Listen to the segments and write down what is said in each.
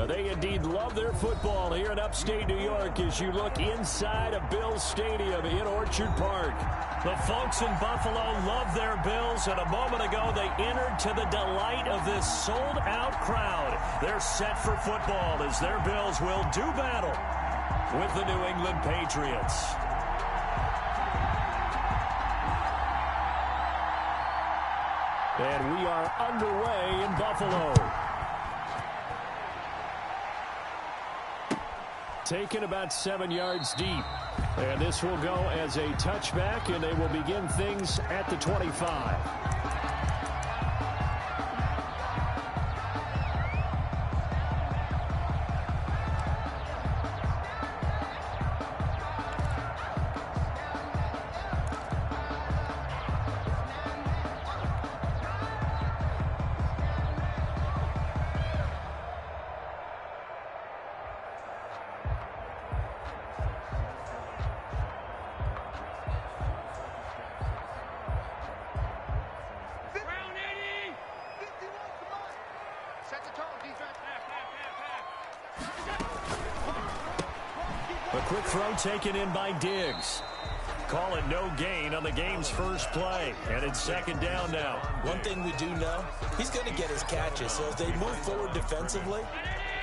They indeed love their football here in upstate New York as you look inside of Bills Stadium in Orchard Park. The folks in Buffalo love their Bills, and a moment ago they entered to the delight of this sold-out crowd. They're set for football as their Bills will do battle with the New England Patriots. And we are underway in Buffalo. Taken about 7 yards deep. And this will go as a touchback, and they will begin things at the 25. A quick throw taken in by Diggs. Call it no gain on the game's first play. And it's second down now. One thing we do know, he's going to get his catches. So as they move forward defensively,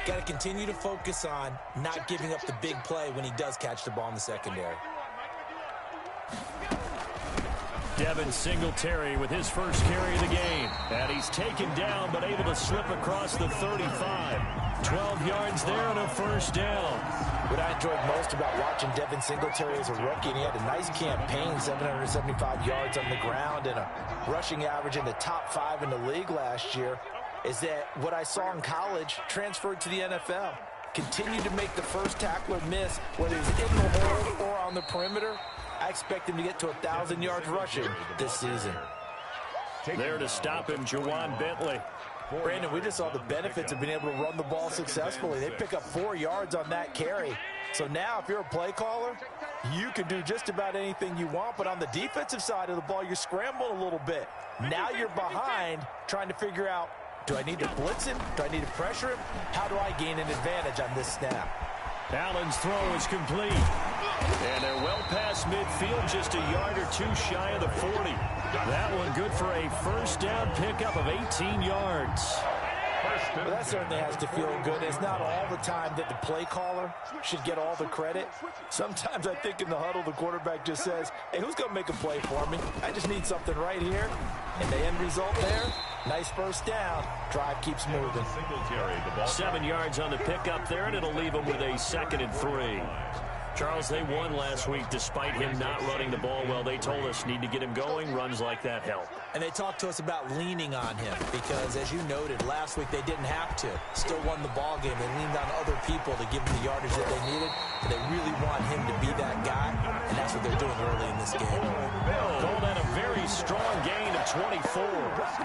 got to continue to focus on not giving up the big play when he does catch the ball in the secondary. Devin Singletary with his first carry of the game. And he's taken down but able to slip across the 35. 12 yards there and a first down. What I enjoyed most about watching Devin Singletary as a rookie, and he had a nice campaign, 775 yards on the ground and a rushing average in the top 5 in the league last year, is that what I saw in college transferred to the NFL. Continued to make the first tackler miss, whether he's in the hole or on the perimeter. I expect him to get to 1,000 yards rushing this season. There to stop him, Juwan Bentley. Brandon, we just saw the benefits of being able to run the ball successfully. They pick up 4 yards on that carry. So now if you're a play caller, you can do just about anything you want. But on the defensive side of the ball, you're scrambling a little bit. Now you're behind trying to figure out, do I need to blitz him? Do I need to pressure him? How do I gain an advantage on this snap? Allen's throw is complete. And they're well past midfield, just a yard or two shy of the 40. That one good for a first down pickup of 18 yards. Well, that certainly has to feel good. It's not all the time that the play caller should get all the credit. Sometimes I think in the huddle, the quarterback just says, hey, who's going to make a play for me? I just need something right here. And the end result there, nice first down. Drive keeps moving. 7 yards on the pickup there, and it'll leave them with a 2nd and 3. Charles, they won last week despite him not running the ball well. They told us need to get him going. Runs like that help. And they talked to us about leaning on him because, as you noted, last week they didn't have to. Still won the ball game. They leaned on other people to give them the yardage that they needed. And they really want him to be that guy, and that's what they're doing early in this game. Called that a very strong gain of 24.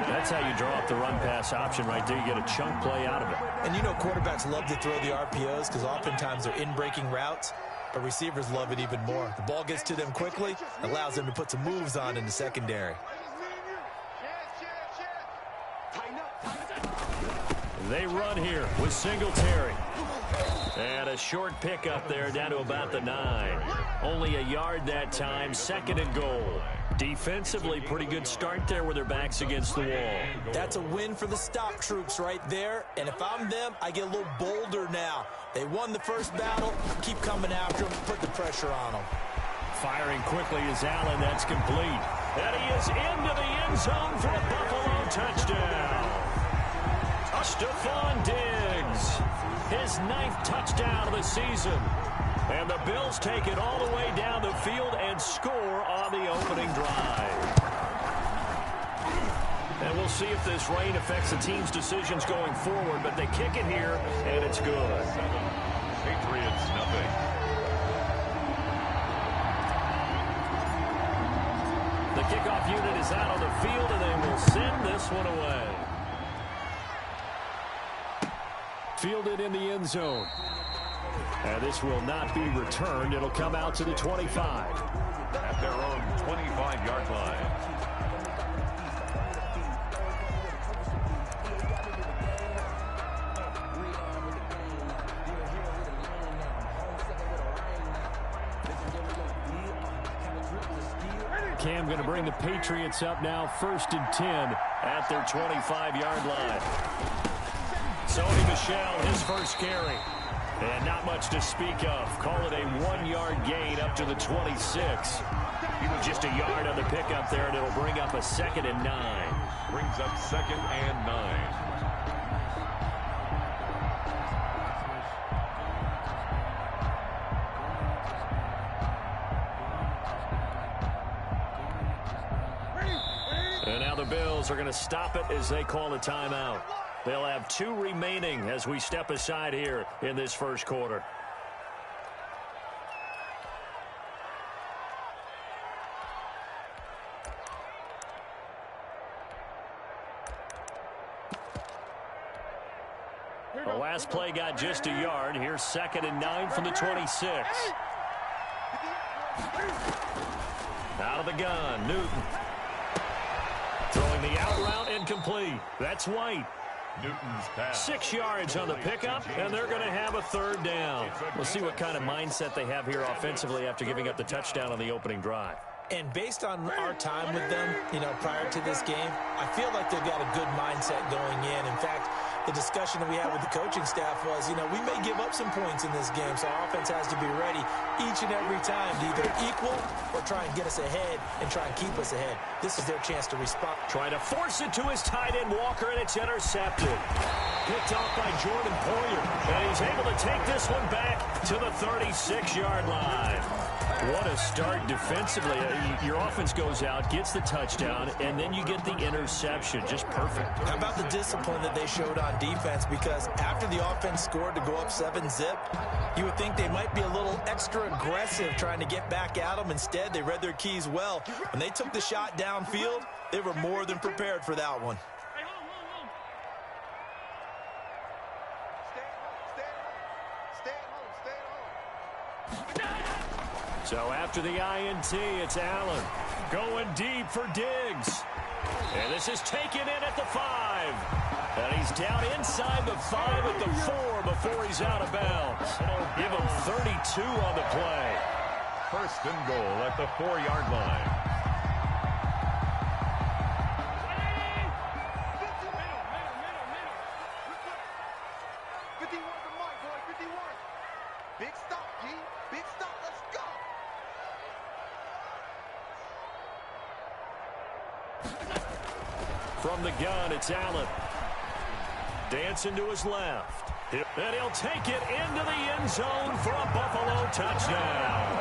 That's how you draw up the run-pass option right there. You get a chunk play out of it. And you know quarterbacks love to throw the RPOs because oftentimes they're in-breaking routes. But receivers love it even more. The ball gets to them quickly, allows them to put some moves on in the secondary. They run here with Singletary. And a short pickup there down to about the 9. Only a yard that time, 2nd and goal. Defensively, pretty good start there with their backs against the wall. That's a win for the stop troops right there. And if I'm them, I get a little bolder now. They won the first battle. Keep coming after them. Put the pressure on them. Firing quickly is Allen. That's complete. And he is into the end zone for a Buffalo touchdown. Stephon Diggs, his 9th touchdown of the season. And the Bills take it all the way down the field and score on the opening drive. And we'll see if this rain affects the team's decisions going forward, but they kick it here, and it's good. Patriots, nothing. The kickoff unit is out on the field, and they will send this one away. Fielded in the end zone. And this will not be returned. It'll come out to the 25. At their own 25-yard line. Cam going to bring the Patriots up now 1st and 10 at their 25-yard line. Sony Michel, his first carry. And not much to speak of. Call it a 1-yard gain up to the 26. He was just a yard on the pickup there, and it'll bring up a 2nd and 9. Brings up 2nd and 9. And now the Bills are going to stop it as they call a timeout. They'll have 2 remaining as we step aside here in this first quarter. The last play got just a yard. Here's 2nd and 9 from the 26. Out of the gun, Newton. Throwing the out route incomplete. That's White. Newton's pass. 6 yards on the pickup, and they're going to have a 3rd down. We'll see what kind of mindset they have here offensively after giving up the touchdown on the opening drive. And based on our time with them, prior to this game, I feel like they've got a good mindset going in. In fact, the discussion that we had with the coaching staff was, we may give up some points in this game, so our offense has to be ready each and every time to either equal or try and get us ahead and try and keep us ahead. This is their chance to respond. Trying to force it to his tight end, Walker, and it's intercepted. Picked off by Jordan Poyer, and he's able to take this one back to the 36-yard line. What a start defensively. Your offense goes out, gets the touchdown, and then you get the interception. Just perfect. How about the discipline that they showed on defense? Because after the offense scored to go up 7-zip, you would think they might be a little extra aggressive trying to get back at them. Instead, they read their keys well. When they took the shot downfield, they were more than prepared for that one. So after the INT, it's Allen going deep for Diggs. And this is taken in at the 5. And he's down inside the 5 at the 4 before he's out of bounds. Give him 32 on the play. 1st and goal at the 4-yard line. From the gun, it's Allen. Dancing to his left. And he'll take it into the end zone for a Buffalo touchdown.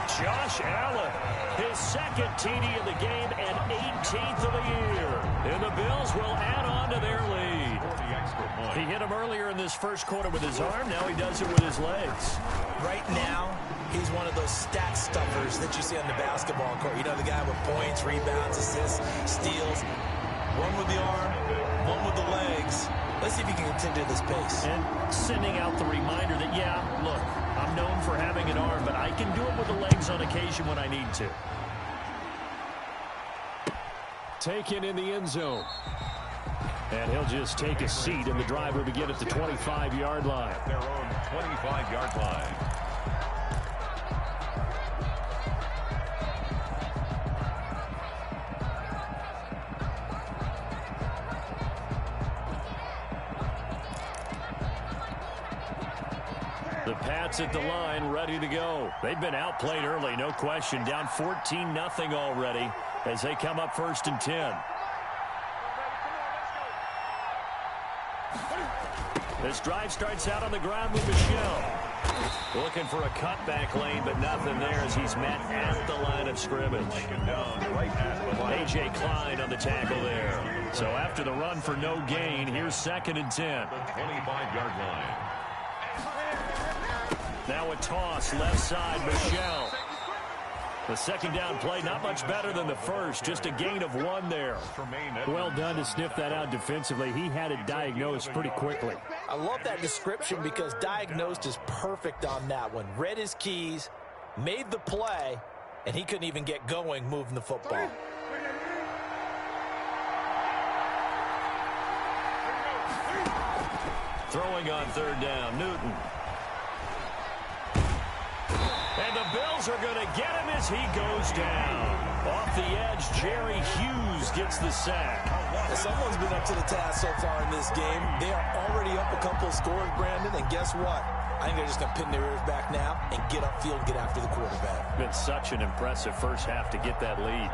Josh Allen, his 2nd TD of the game and 18th of the year. And the Bills will add on to their lead. He hit him earlier in this first quarter with his arm. Now he does it with his legs. Right now, he's one of those stat stuffers that you see on the basketball court. The guy with points, rebounds, assists, steals. One with the arm, one with the legs. Let's see if he can continue this pace. And sending out the reminder that, yeah, look, I'm known for having an arm, but I can do it with the legs on occasion when I need to. Taken in the end zone. And he'll just take a seat, and the drive will begin at the 25-yard line. Their own 25-yard line. The Pats at the line, ready to go. They've been outplayed early, no question. Down 14-0 already as they come up 1st and 10. This drive starts out on the ground with Michel. Looking for a cutback lane, but nothing there as he's met at the line of scrimmage. A.J. Klein on the tackle there. So after the run for no gain, here's 2nd and 10. The 25-yard line. Now a toss, left side, Michel. The 2nd down play, not much better than the first, just a gain of 1 there. Well done to sniff that out defensively. He had it diagnosed pretty quickly. I love that description because diagnosed is perfect on that one. Read his keys, made the play, and he couldn't even get going moving the football. Throwing on 3rd down, Newton. And the Bills are going to get him as he goes down. Off the edge, Jerry Hughes gets the sack. Someone's been up to the task so far in this game. They are already up a couple of scores, Brandon, and guess what? I think they're just going to pin their ears back now and get upfield and get after the quarterback. Been such an impressive first half to get that lead.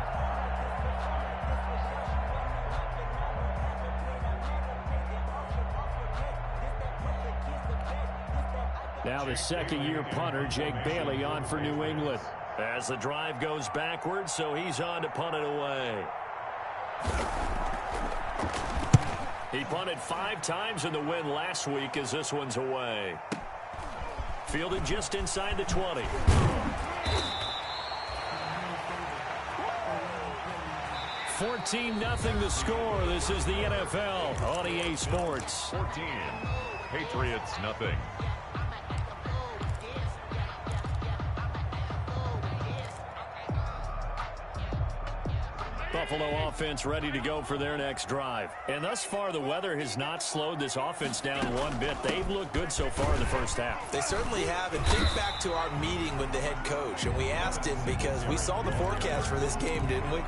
Now the second-year punter, Jake Bailey, on for New England. As the drive goes backwards, so he's on to punt it away. He punted 5 times in the win last week as this one's away. Fielded just inside the 20. $14-0 the score. This is the NFL on EA Sports. 14. Patriots nothing. Buffalo offense ready to go for their next drive. And thus far, the weather has not slowed this offense down one bit. They've looked good so far in the first half. They certainly have. And think back to our meeting with the head coach. And we asked him because we saw the forecast for this game, didn't we?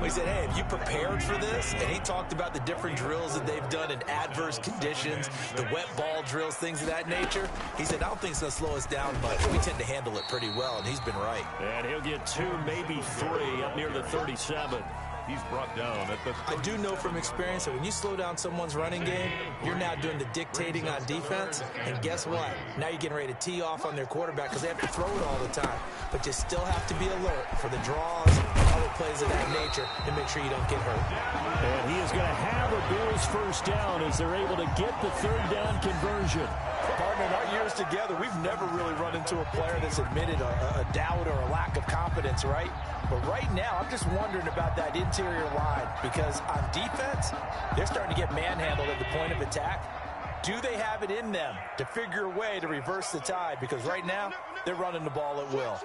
We said, hey, have you prepared for this? And he talked about the different drills that they've done in adverse conditions, the wet ball drills, things of that nature. He said, I don't think it's going to slow us down much. We tend to handle it pretty well, and he's been right. And he'll get 2, maybe 3 up near the 37. He's brought down at the 30. I do know from experience that when you slow down someone's running game, you're now doing the dictating on defense. And guess what? Now you're getting ready to tee off on their quarterback because they have to throw it all the time. But you still have to be alert for the draws and other plays of that nature to make sure you don't get hurt. And he is going to have a Bills first down as they're able to get the third down conversion. Partner, in our years together, we've never really run into a player that's admitted a doubt or a lack of confidence, right? But right now, I'm just wondering about that interior line because on defense, they're starting to get manhandled at the point of attack. Do they have it in them to figure a way to reverse the tide? Because right now, they're running the ball at will.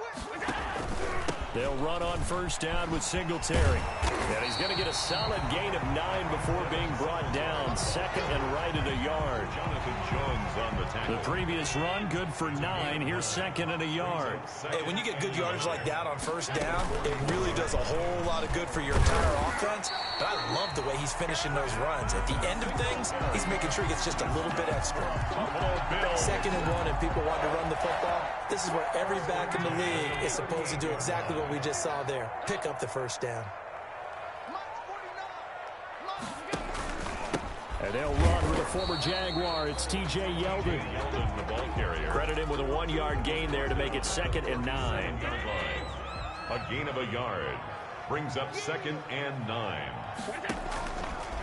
They'll run on first down with Singletary. And he's going to get a solid gain of 9 before being brought down. Second and right at a yard. Jonathan Jones on the tackle. The previous run, good for 9. Here's second and a yard. Hey, when you get good yardage like that on first down, it really does a whole lot of good for your entire offense. But I love the way he's finishing those runs. At the end of things, he's making sure he gets just a little bit extra. Second and 1, and people want to run the football. This is where every back in the league is supposed to do exactly what we just saw there. Pick up the first down. And they'll run with a former Jaguar. It's T.J. Yeldon. Yeldon, the ball carrier. Credit him with a 1-yard gain there to make it second and 9. A gain of a yard brings up second and 9.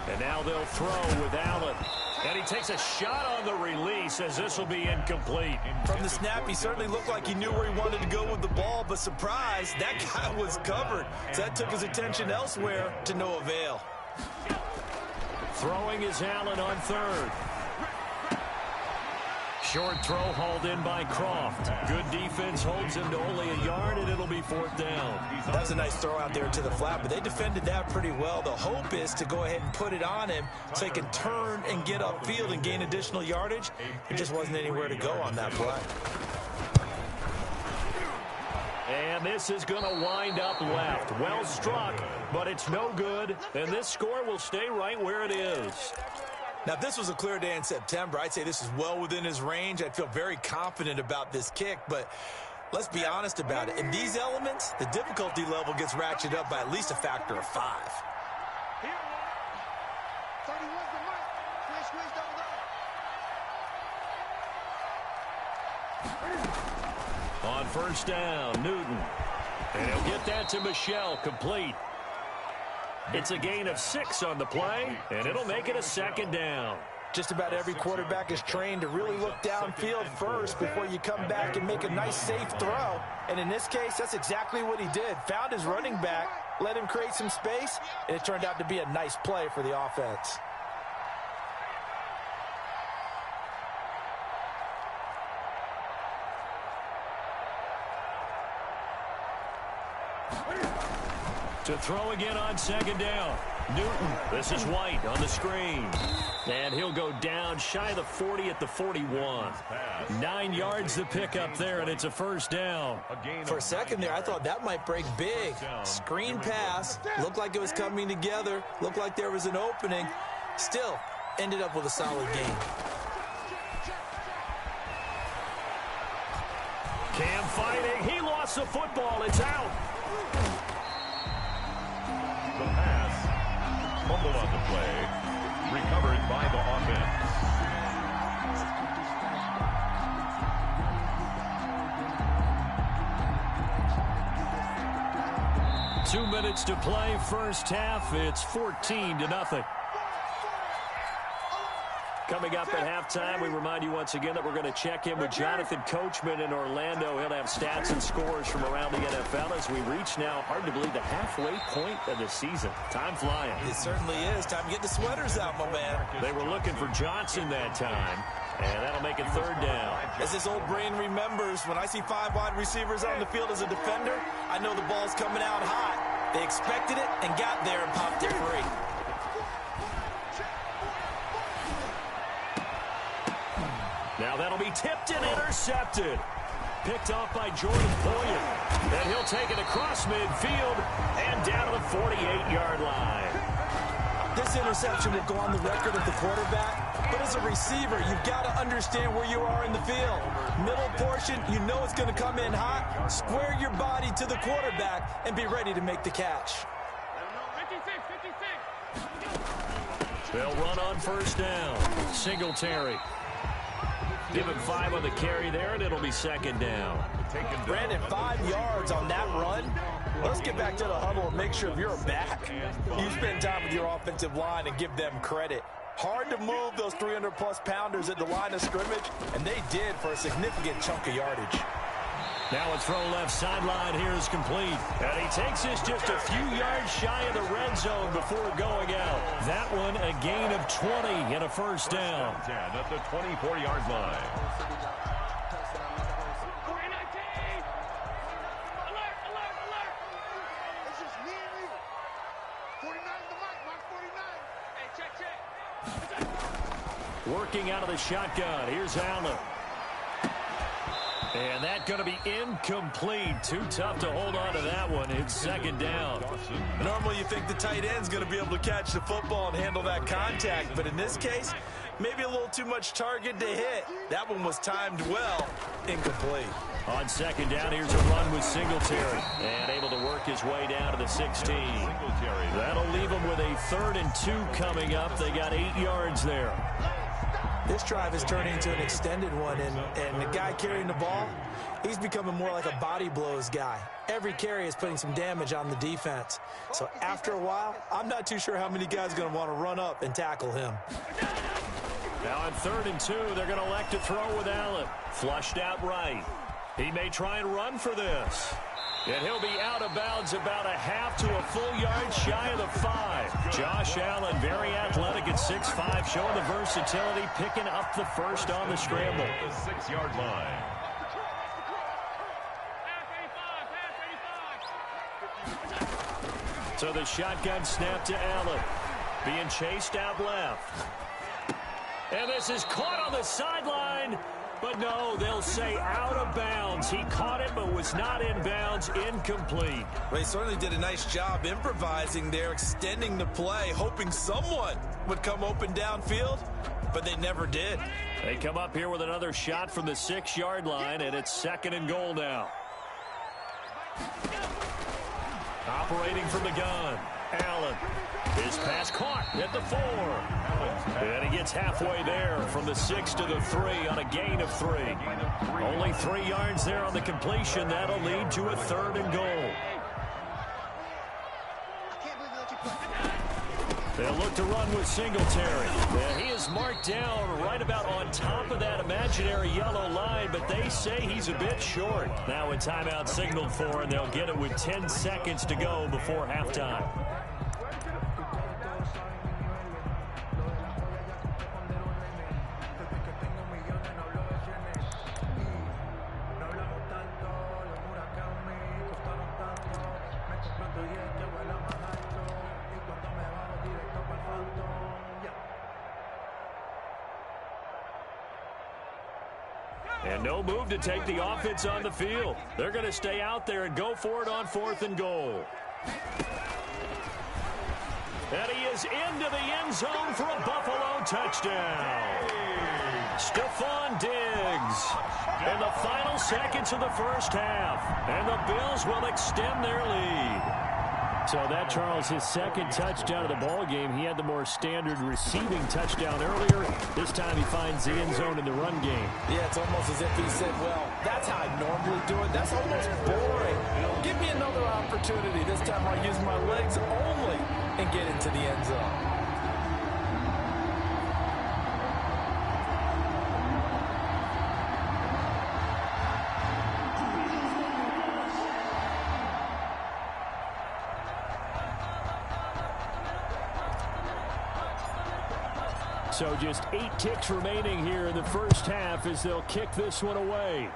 And now they'll throw with Allen. And he takes a shot on the release as this will be incomplete. From the snap, he certainly looked like he knew where he wanted to go with the ball, but surprise, that guy was covered. So that took his attention elsewhere to no avail. Throwing is Allen on third. Short throw hauled in by Croft. Good defense holds him to only a yard, and it'll be fourth down. That was a nice throw out there to the flat, but they defended that pretty well. The hope is to go ahead and put it on him so he can turn and get upfield and gain additional yardage. There just wasn't anywhere to go on that play. And this is going to wind up left. Well struck, but it's no good. And this score will stay right where it is. Now, if this was a clear day in September, I'd say this is well within his range. I'd feel very confident about this kick, but let's be honest about it. In these elements, the difficulty level gets ratcheted up by at least a factor of 5. On first down, Newton. And he'll get that to Michel, complete. It's a gain of 6 on the play, and it'll make it a second down. Just about every quarterback is trained to really look downfield first before you come back and make a nice, safe throw. And in this case, that's exactly what he did. Found his running back, let him create some space, and it turned out to be a nice play for the offense. To throw again on second down. Newton, this is White on the screen. And he'll go down shy of the 40 at the 41. 9 yards to pick up there, and it's a first down. For a second there, I thought that might break big. Screen pass, looked like it was coming together, looked like there was an opening. Still, ended up with a solid gain. Cam fighting. He lost the football. It's out. The pass, fumble on the play, recovered by the offense. Two minutes to play, first half. It's 14-0. Coming up at halftime, we remind you once again that we're going to check in with Jonathan Coachman in Orlando. He'll have stats and scores from around the NFL as we reach now, hard to believe, the halfway point of the season. Time flying. It certainly is. Time to get the sweaters out, my man. They were looking for Johnson that time, and that'll make it third down. As this old brain remembers, when I see 5 wide receivers on the field as a defender, I know the ball's coming out hot. They expected it and got there and popped it free. Now that'll be tipped and intercepted. Picked off by Jordan Poyer. And he'll take it across midfield and down to the 48-yard line. This interception will go on the record of the quarterback, but as a receiver, you've got to understand where you are in the field. Middle portion, you know it's going to come in hot. Square your body to the quarterback and be ready to make the catch. They'll run on first down. Singletary. Give him 5 on the carry there, and it'll be second down. Brandon, 5 yards on that run. Let's get back to the huddle and make sure if you're back, you spend time with your offensive line and give them credit. Hard to move those 300-plus pounders at the line of scrimmage, and they did for a significant chunk of yardage. Now a throw left sideline here is complete. And he takes this just a few yards shy of the red zone before going out. That one a gain of 20 and a first down. 10 at the 24-yard line. Working out of the shotgun. Here's Allen. And that's going to be incomplete. Too tough to hold on to that one. It's second down. Normally you think the tight end's going to be able to catch the football and handle that contact, but in this case, maybe a little too much target to hit. That one was timed well. Incomplete. On second down, here's a run with Singletary. And able to work his way down to the 16. That'll leave him with a 3rd and 2 coming up. They got 8 yards there. This drive is turning into an extended one, and the guy carrying the ball, he's becoming more like a body blows guy. Every carry is putting some damage on the defense. So after a while, I'm not too sure how many guys are going to want to run up and tackle him. Now on 3rd and 2, they're going to elect to throw with Allen. Flushed out right. He may try and run for this. And he'll be out of bounds about a half to a full yard shy of the 5. Josh Allen, very athletic at 6'5", showing the versatility, picking up the first on the scramble. The 6-yard line. So the shotgun snap to Allen. Being chased out left. And this is caught on the sideline. But no, they'll say out of bounds. He caught it but was not in bounds. Incomplete. They certainly did a nice job improvising there, extending the play, hoping someone would come open downfield, but they never did. They come up here with another shot from the 6-yard line, and it's 2nd and goal now. Operating from the gun, Allen. His pass caught at the 4. And he gets halfway there from the 6 to the 3 on a gain of 3. Only 3 yards there on the completion. That'll lead to a 3rd and goal. They'll look to run with Singletary. And he is marked down right about on top of that imaginary yellow line, but they say he's a bit short. Now a timeout signaled for, and they'll get it with 10 seconds to go before halftime. And no move to take the offense on the field. They're going to stay out there and go for it on 4th and goal. And he is into the end zone for a Buffalo touchdown. Stephon Diggs. In the final seconds of the first half. And the Bills will extend their lead. So that, Charles, his second touchdown of the ball game. He had the more standard receiving touchdown earlier. This time he finds the end zone in the run game. Yeah, it's almost as if he said, well, that's how I normally do it. That's almost boring. Give me another opportunity. This time I'll use my legs only and get into the end zone. So just 8 ticks remaining here in the first half as they'll kick this one away.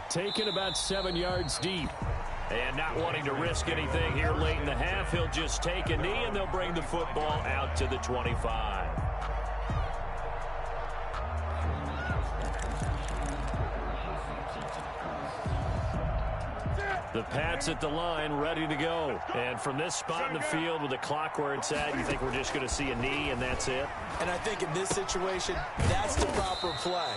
Taken about 7 yards deep. And not wanting to risk anything here late in the half, he'll just take a knee and they'll bring the football out to the 25. The Pats at the line, ready to go. And from this spot in the field with the clock where it's at, you think we're just going to see a knee and that's it? And I think in this situation, that's the proper play.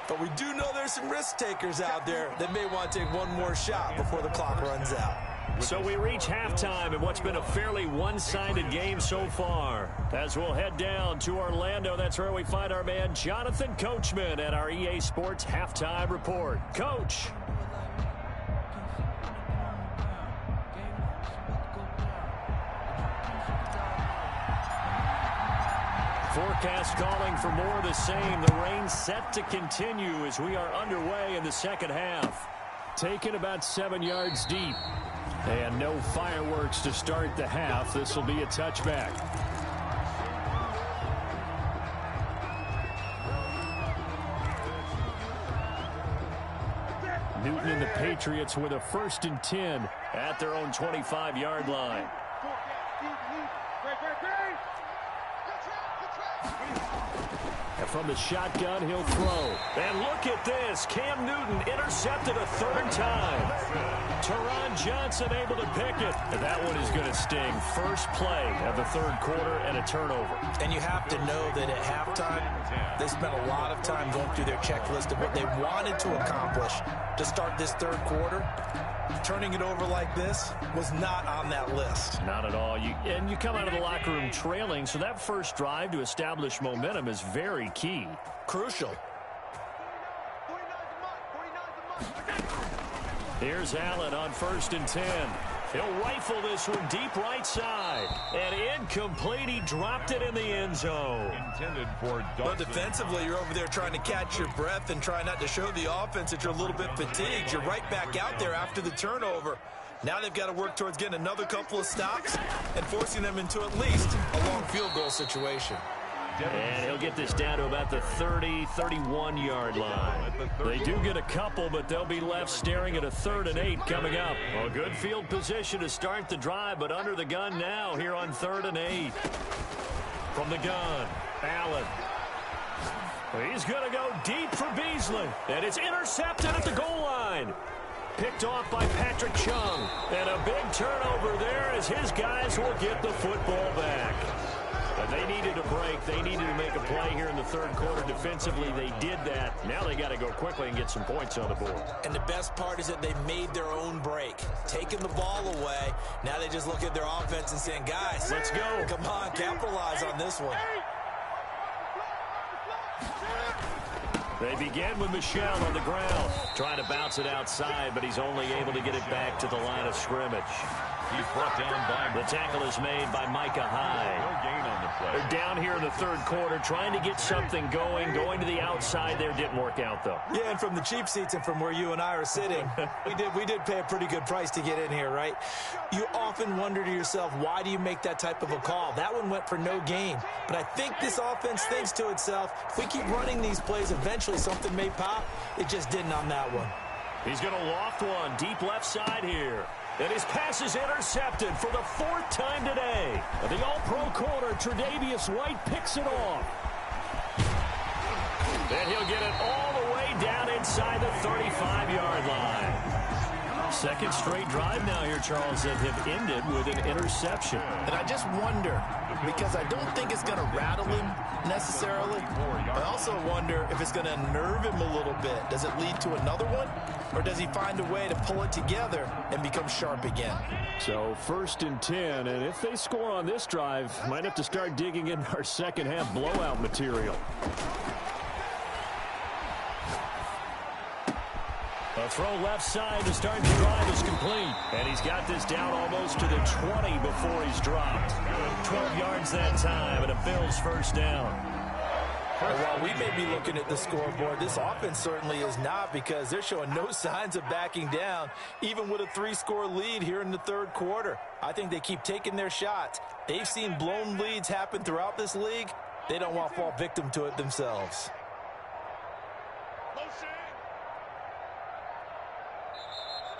But we do know there's some risk takers out there that may want to take one more shot before the clock runs out. So we reach halftime in what's been a fairly one-sided game so far. As we'll head down to Orlando, that's where we find our man Jonathan Coachman at our EA Sports Halftime Report. Coach. Forecast calling for more of the same. The rain set to continue as we are underway in the second half. Taken about 7 yards deep. And no fireworks to start the half. This will be a touchback. Newton and the Patriots with a 1st and 10 at their own 25-yard line. And from the shotgun, he'll throw. And look at this. Cam Newton intercepted a 3rd time. Teron Johnson able to pick it. And that one is going to sting. First play of the 3rd quarter and a turnover. And you have to know that at halftime, they spent a lot of time going through their checklist of what they wanted to accomplish to start this 3rd quarter. Turning it over like this was not on that list. Not at all. And you come out of the locker room trailing, so that first drive to establish momentum is very key. Crucial. Here's Allen on 1st and 10. He'll rifle this one deep right side. And incomplete. He dropped it in the end zone. Intended for Dawson. But defensively, you're over there trying to catch your breath and try not to show the offense that you're a little bit fatigued. You're right back out there after the turnover. Now they've got to work towards getting another couple of stops and forcing them into at least a long field goal situation. And he'll get this down to about the 30-31-yard line. They do get a couple, but they'll be left staring at a 3rd and 8 coming up. A good field position to start the drive, but under the gun now here on 3rd and 8. From the gun, Allen. He's going to go deep for Beasley. And it's intercepted at the goal line. Picked off by Patrick Chung. And a big turnover there as his guys will get the football back. But they needed a break. They needed to make a play here in the 3rd quarter. Defensively, they did that. Now they got to go quickly and get some points on the board. And the best part is that they made their own break. Taking the ball away. Now they just look at their offense and saying, guys, let's go. Come on, capitalize on this one. They begin with Michel on the ground. Trying to bounce it outside, but he's only able to get it back to the line of scrimmage. He's brought down by... The tackle is made by Micah Hyde. No gain on the play. They're down here in the 3rd quarter, trying to get something going to the outside there. Didn't work out, though. Yeah, and from the cheap seats and from where you and I are sitting, we did pay a pretty good price to get in here, right? You often wonder to yourself, why do you make that type of a call? That one went for no gain. But I think this offense thinks to itself, if we keep running these plays, eventually something may pop. It just didn't on that one. He's going to loft one deep left side here. And his pass is intercepted for the 4th time today. The All-Pro corner, Tre'Davious White, picks it off. And And he'll get it all the way down inside the 35-yard line. Second straight drive now here, Charles, that have ended with an interception. And I just wonder, because I don't think it's going to rattle him necessarily. I also wonder if it's going to unnerve him a little bit. Does it lead to another one? Or does he find a way to pull it together and become sharp again? So 1st and 10, and if they score on this drive, might have to start digging in our second half blowout material. A throw left side to start the drive is complete. And he's got this down almost to the 20 before he's dropped. 12 yards that time, and a Bills first down. While we may be looking at the scoreboard, this offense certainly is not, because they're showing no signs of backing down, even with a 3-score lead here in the third quarter. I think they keep taking their shots. They've seen blown leads happen throughout this league. They don't want to fall victim to it themselves.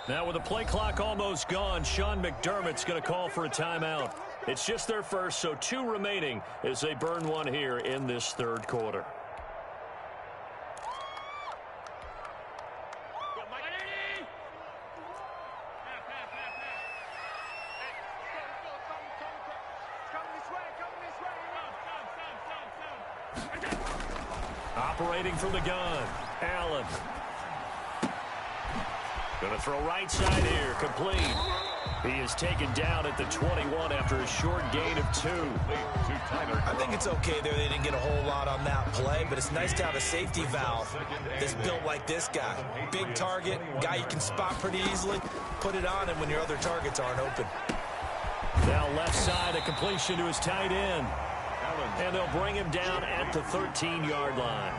Now with the play clock almost gone, Sean McDermott's going to call for a timeout. It's just their first, so 2 remaining as they burn one here in this third quarter. Operating from the gun, Allen. Going to throw right side here, complete. He is taken down at the 21 after a short gain of 2. I think it's okay there. They didn't get a whole lot on that play, but it's nice to have a safety valve that's built like this guy. Big target, guy you can spot pretty easily. Put it on him when your other targets aren't open. Now left side, a completion to his tight end. And they'll bring him down at the 13-yard line.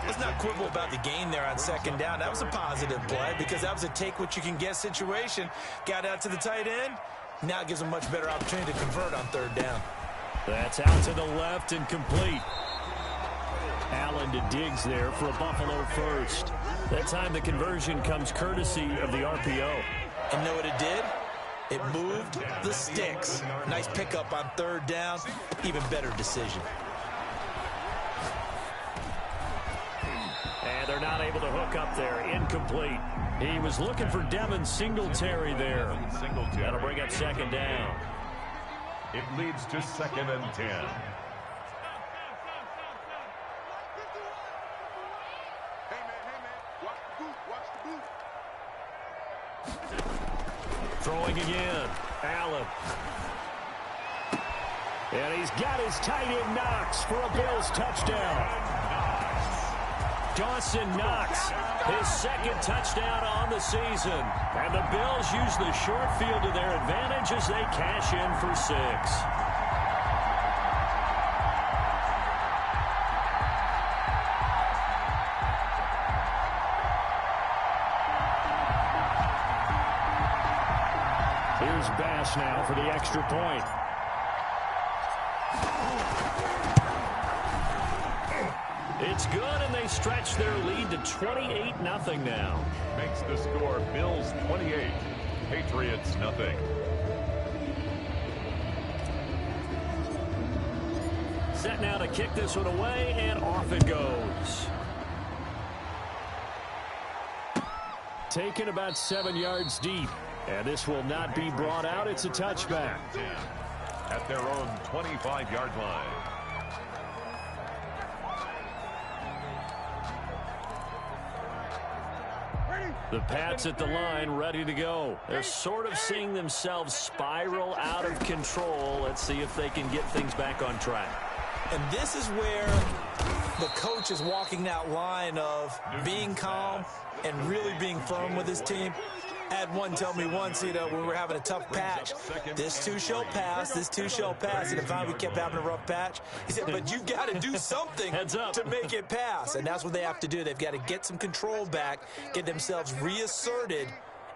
Let's not quibble about the gain there on second down. That was a positive play because that was a take-what-you-can-get situation. Got out to the tight end. Now it gives them a much better opportunity to convert on third down. That's out to the left and complete. Allen to Diggs there for a Buffalo first. That time the conversion comes courtesy of the RPO. And know what it did? It moved the sticks. Nice pickup on third down. Even better decision. And they're not able to hook up there. Incomplete. He was looking for Devin Singletary there. That'll bring up second down. It leads to 2nd and 10. Throwing again. Allen. And he's got his tight end Knox for a Bills touchdown. Dawson Knox, his second touchdown on the season. And the Bills use the short field to their advantage as they cash in for 6. Here's Bass now for the extra point. It's good, and they stretch their lead to 28-0 now. Makes the score Bills 28, Patriots nothing. Set now to kick this one away, and off it goes. Taken about 7 yards deep, and this will not be brought out. It's a touchback. At their own 25-yard line. The Pats at the line, ready to go. They're sort of seeing themselves spiral out of control. Let's see if they can get things back on track. And this is where the coach is walking that line of being calm and really being firm with his team. I had one tell me once, when we were having a tough patch, this too shall pass, this too shall pass. And if we kept having a rough patch, he said, but you've got to do something to make it pass. And that's what they have to do. They've got to get some control back, get themselves reasserted,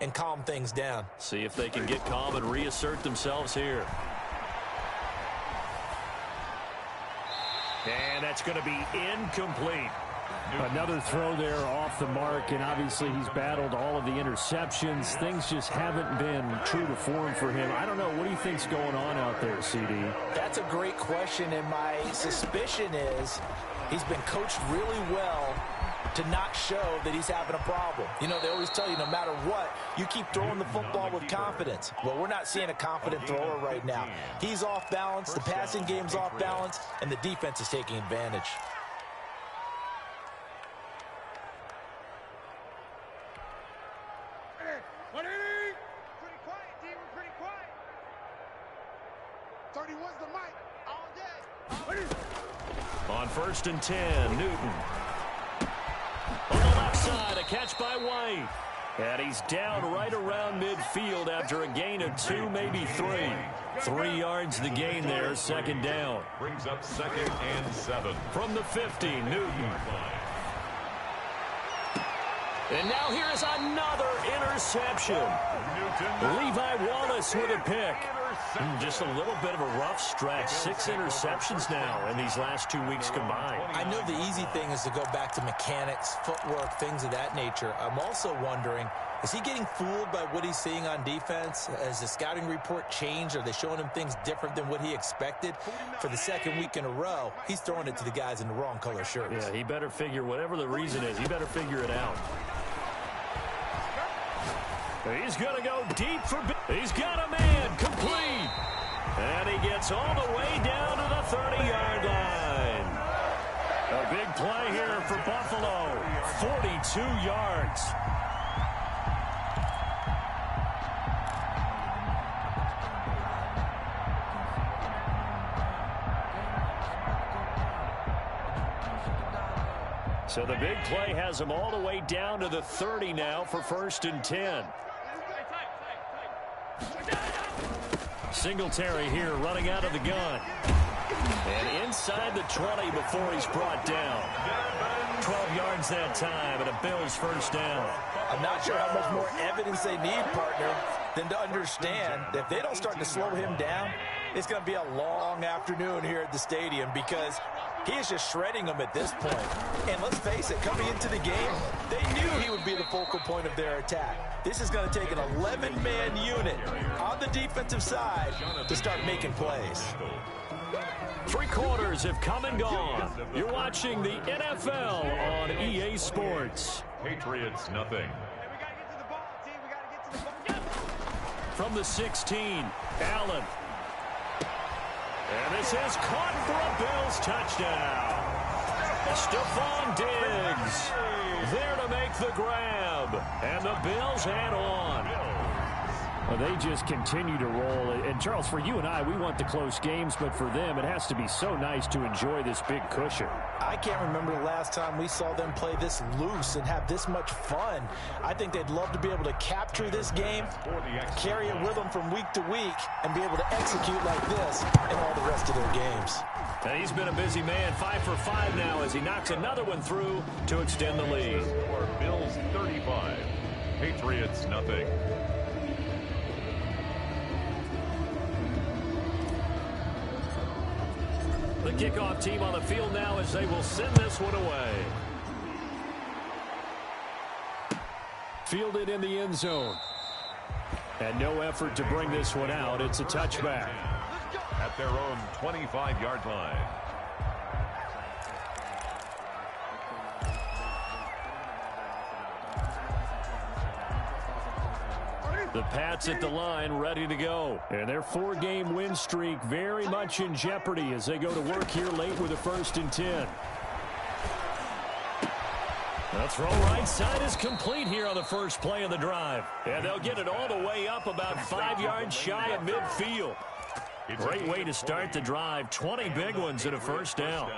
and calm things down. See if they can get calm and reassert themselves here. And that's going to be incomplete. Another throw there off the mark, and obviously he's battled all of the interceptions. Things just haven't been true to form for him. I don't know. What do you think's going on out there, CD? That's a great question, and my suspicion is He's been coached really well to not show that he's having a problem. You know, they always tell you no matter what, you keep throwing the football with confidence. Well, we're not seeing a confident thrower right now. He's off balance, the passing game's off balance, and the defense is taking advantage. Pretty quiet, D. We're pretty quiet. 31's the mic all day. On 1st and 10, Newton. On the left side, a catch by White. And he's down right around midfield after a gain of 2, maybe 3. 3 yards the gain there, 2nd down. Brings up 2nd and 7. From the 50, Newton. And now here is another interception. Levi Wallace with a pick. Just a little bit of a rough stretch. 6 interceptions now in these last 2 weeks combined. I know the easy thing is to go back to mechanics, footwork, things of that nature. I'm also wondering, is he getting fooled by what he's seeing on defense? Has the scouting report changed? Are they showing him things different than what he expected? For the 2nd week in a row, he's throwing it to the guys in the wrong color shirts. Yeah, he better figure, whatever the reason is, he better figure it out. He's going to go deep for... He's got a man complete. And he gets all the way down to the 30-yard line. A big play here for Buffalo. 42 yards. So the big play has him all the way down to the 30 now for 1st and 10. Singletary here running out of the gun. And inside the 20 before he's brought down. 12 yards that time and a Bills 1st down. I'm not sure how much more evidence they need, partner, than to understand that if they don't start to slow him down, it's going to be a long afternoon here at the stadium because he is just shredding them at this point. And let's face it, coming into the game, they knew he would be the focal point of their attack. This is going to take an 11-man unit on the defensive side to start making plays. 3 quarters have come and gone. You're watching the NFL on EA Sports. Patriots, nothing. From the 16, Allen. And this is caught for a Bills touchdown. Stephon Diggs there to make the grab. And the Bills head on. Well, they just continue to roll. And, Charles, for you and I, we want the close games, but for them, it has to be so nice to enjoy this big cushion. I can't remember the last time we saw them play this loose and have this much fun. I think they'd love to be able to capture this game, carry it with them from week to week, and be able to execute like this in all the rest of their games. And he's been a busy man, 5 for 5 now as he knocks another one through to extend the lead. Bills 35, Patriots nothing. The kickoff team on the field now as they will send this one away. Fielded in the end zone. And no effort to bring this one out. It's a touchback. At their own 25-yard line. The Pats at the line, ready to go. And their 4-game win streak very much in jeopardy as they go to work here late with a 1st and 10. The throw right side is complete here on the first play of the drive. And they'll get it all the way up about 5 yards shy of midfield. Great way to start the drive. 20 big ones and a 1st down.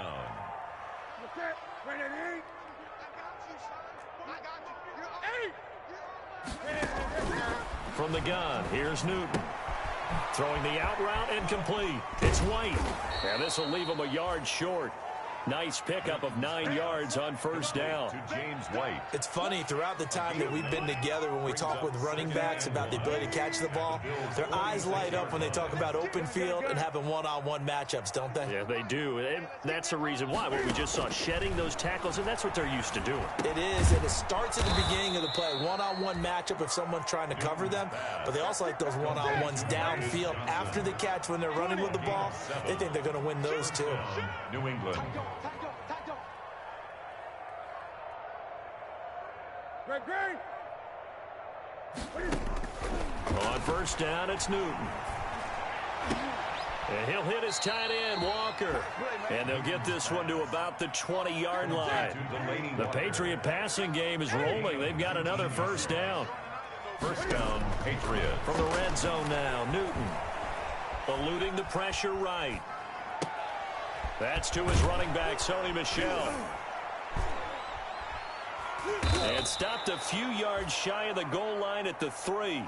From the gun, here's Newton. Throwing the out route and complete. It's White. And this will leave him a yard short. Nice pickup of 9 yards on 1st down. To James White. It's funny, throughout the time that we've been together, when we talk with running backs about the ability to catch the ball, their eyes light up when they talk about open field and having one-on-one matchups, don't they? Yeah, they do. And that's the reason why. What we just saw, shedding those tackles, and that's what they're used to doing. It is, and it starts at the beginning of the play. One-on-one matchup if someone's trying to cover them, but they also like those one-on-ones downfield after the catch when they're running with the ball. They think they're going to win those too. New England. On first down, it's Newton. And he'll hit his tight end, Walker. And they'll get this one to about the 20-yard line. The Patriot passing game is rolling. They've got another first down. First down, Patriots. From the red zone now, Newton. Eluding the pressure right. That's to his running back, Sony Michel. And stopped a few yards shy of the goal line at the 3.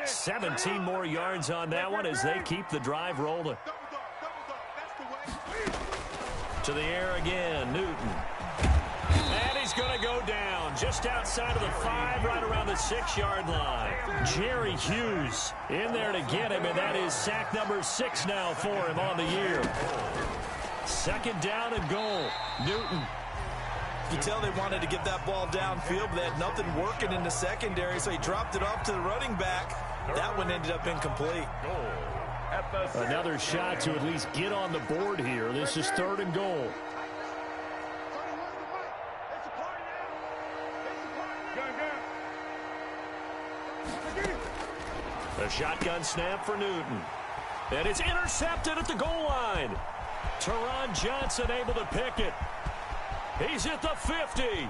17 more yards on that one as they keep the drive rolling. To the air again, Newton. And he's going to go down just outside of the 5, right around the 6-yard line. Jerry Hughes in there to get him, and that is sack number 6 now for him on the year. Second down and goal. Newton. You could tell they wanted to get that ball downfield, but they had nothing working in the secondary, so he dropped it off to the running back. That one ended up incomplete. Another shot to at least get on the board here. This is 3rd and goal. A shotgun snap for Newton. And it's intercepted at the goal line. Teron Johnson able to pick it. He's at the 50.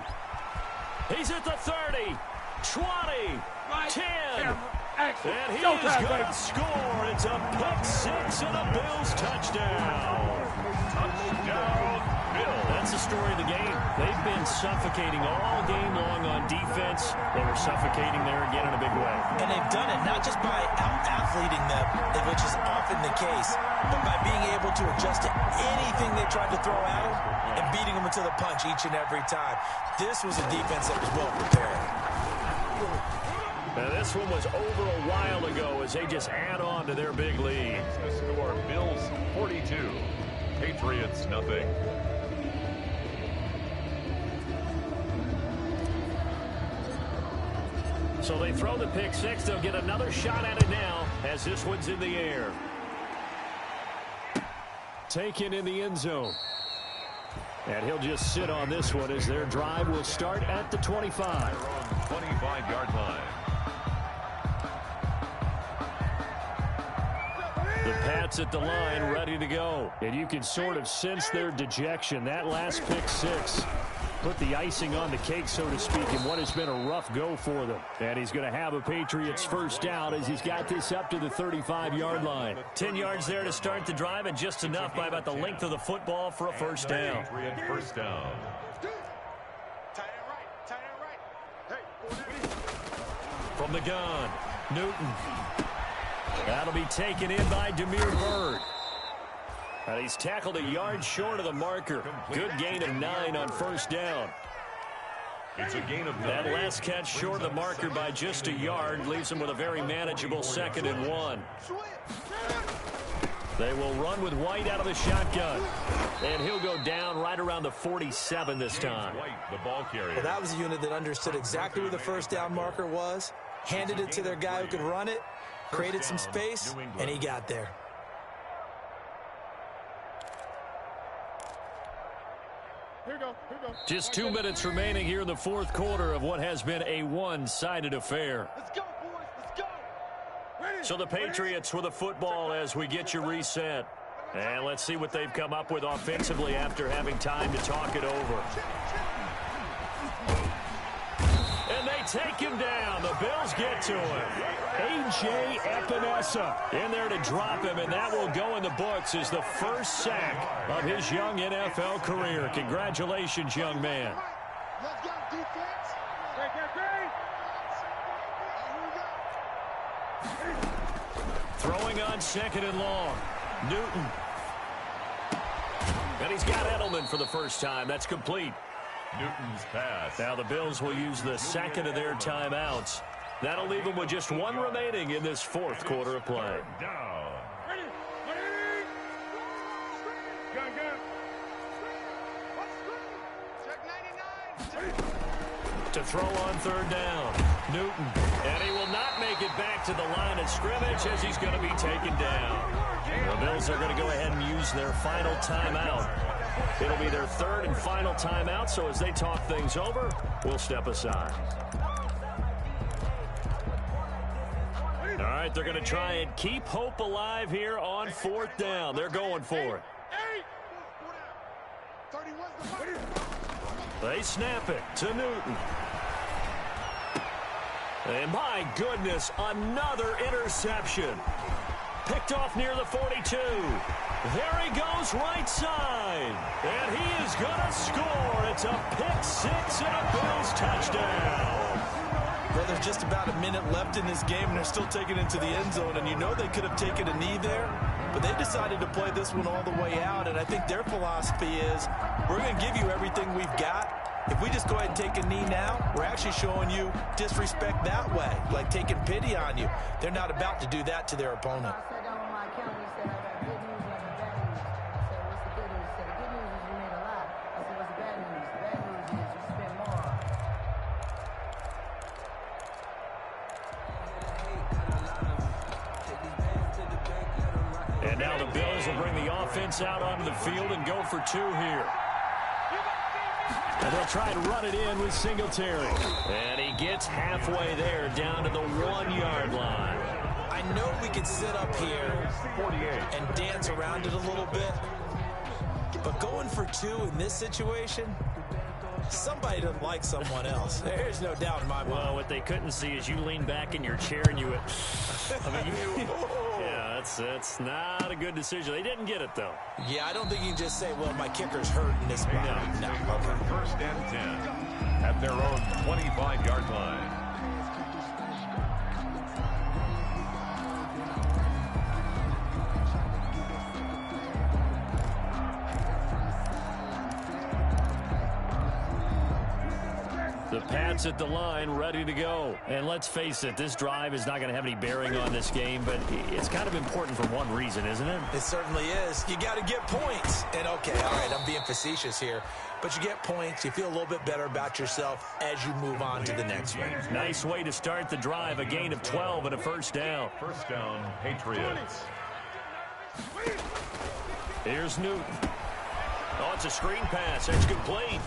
He's at the 30. 20. 10. And he is going to score. It's a pick 6 and a Bills touchdown. Touchdown, Bills. That's the story of the game. They've been suffocating all game long on defense. They were suffocating there again in a big way. And they've done it not just by out-athleting them, which is often the case, but by being able to adjust to anything they tried to throw at them and beating them into the punch each and every time. This was a defense that was well prepared. Now this one was over a while ago as they just add on to their big lead. The score, Bills 42, Patriots nothing. So they throw the pick 6. They'll get another shot at it now as this one's in the air. Taken in the end zone. And he'll just sit on this one as their drive will start at the 25. 25-yard line. The Pats at the line ready to go. And you can sort of sense their dejection. That last pick 6 put the icing on the cake, so to speak, in what has been a rough go for them. And he's going to have a Patriots first down as he's got this up to the 35-yard line. 10 yards there to start the drive, and just enough by about the length of the football for a first down. Patriot first down. From the gun, Newton. That'll be taken in by Damiere Byrd. And he's tackled a yard short of the marker. Good gain of 9 on first down. It's a gain of 9. That last catch short of the marker by just a yard leaves him with a very manageable 2nd and 1. They will run with White out of the shotgun. And he'll go down right around the 47 this time. White, the ball carrier. Well, that was a unit that understood exactly where the first down marker was, handed it to their guy who could run it, created some space, and he got there. Just 2 minutes remaining here in the 4th quarter of what has been a one-sided affair. Let's go, boys. Let's go. Ready. So the Patriots with the football as we get you reset. And let's see what they've come up with offensively after having time to talk it over. And they take him down. The Bills get to him. A.J. Epinesa in there to drop him, and that will go in the books as the first sack of his young NFL career. Congratulations, young man. Let's go, defense. Great. Throwing on 2nd and long. Newton. And he's got Edelman for the first time. That's complete. Newton's pass. Now the Bills will use the 2nd of their timeouts. That'll leave them with just 1 remaining in this 4th quarter of play. Down. Ready. Gun. Check 99. To throw on 3rd down. Newton. And he will not make it back to the line of scrimmage as he's going to be taken down. The Bills are going to go ahead and use their final timeout. It'll be their third and final timeout, so as they talk things over, we'll step aside. All right, they're going to try and keep hope alive here on 4th down. They're going for it. They snap it to Newton. And my goodness, another interception. Picked off near the 42. There he goes right side. And he is going to score. It's a pick six and a Bills touchdown. Well, there's just about a minute left in this game, and they're still taking it to the end zone. And you know they could have taken a knee there, but they decided to play this one all the way out. And I think their philosophy is, we're going to give you everything we've got. If we just go ahead and take a knee now, we're actually showing you disrespect that way, like taking pity on you. They're not about to do that to their opponent. And now the Bills will bring the offense out onto the field and go for 2 here. And they'll try to run it in with Singletary. And he gets halfway there, down to the 1-yard line. I know we could sit up here and dance around it a little bit, but going for 2 in this situation, somebody doesn't like someone else. There's no doubt in my mind. Well, what they couldn't see is you lean back in your chair and you went, yeah, that's not a good decision. They didn't get it, though. Yeah, I don't think you can just say, well, my kicker's hurt in this spot. No. Okay. 1st and 10 at their own 25-yard line. The Pats at the line, ready to go. And let's face it, this drive is not going to have any bearing on this game, but it's kind of important for one reason, isn't it? It certainly is. You got to get points. And, okay, all right, I'm being facetious here, but you get points. You feel a little bit better about yourself as you move on to the next one. Nice way to start the drive, a gain of 12 and a 1st down. 1st down, Patriots. Here's Newton. Oh, it's a screen pass. That's complete.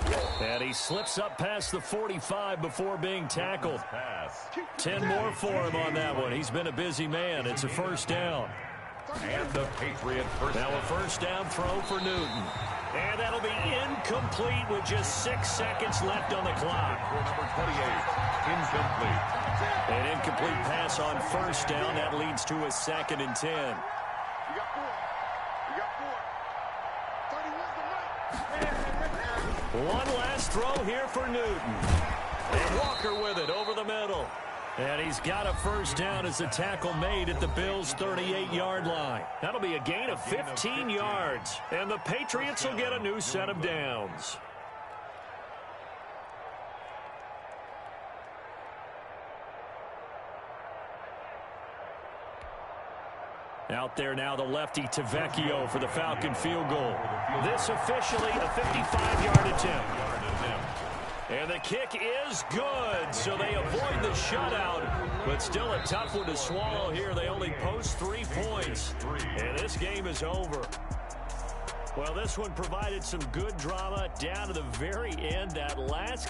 And he slips up past the 45 before being tackled. 10 more for him on that one. He's been a busy man. It's a 1st down. And the Patriot first now down. A 1st down throw for Newton. And that'll be incomplete with just 6 seconds left on the clock. For number 28, incomplete. An incomplete pass on 1st down. That leads to a 2nd and 10. You got 4. You got 4. 31's the right. One last throw here for Newton. And Walker with it over the middle. And he's got a 1st down as the tackle made at the Bills' 38-yard line. That'll be a gain of 15 yards. And the Patriots will get a new set of downs. Out there now, the lefty Tavecchio for the Falcon field goal. This officially a 55-yard attempt. And the kick is good, so they avoid the shutout, but still a tough one to swallow here. They only post 3 points, and this game is over. Well, this one provided some good drama down to the very end. That last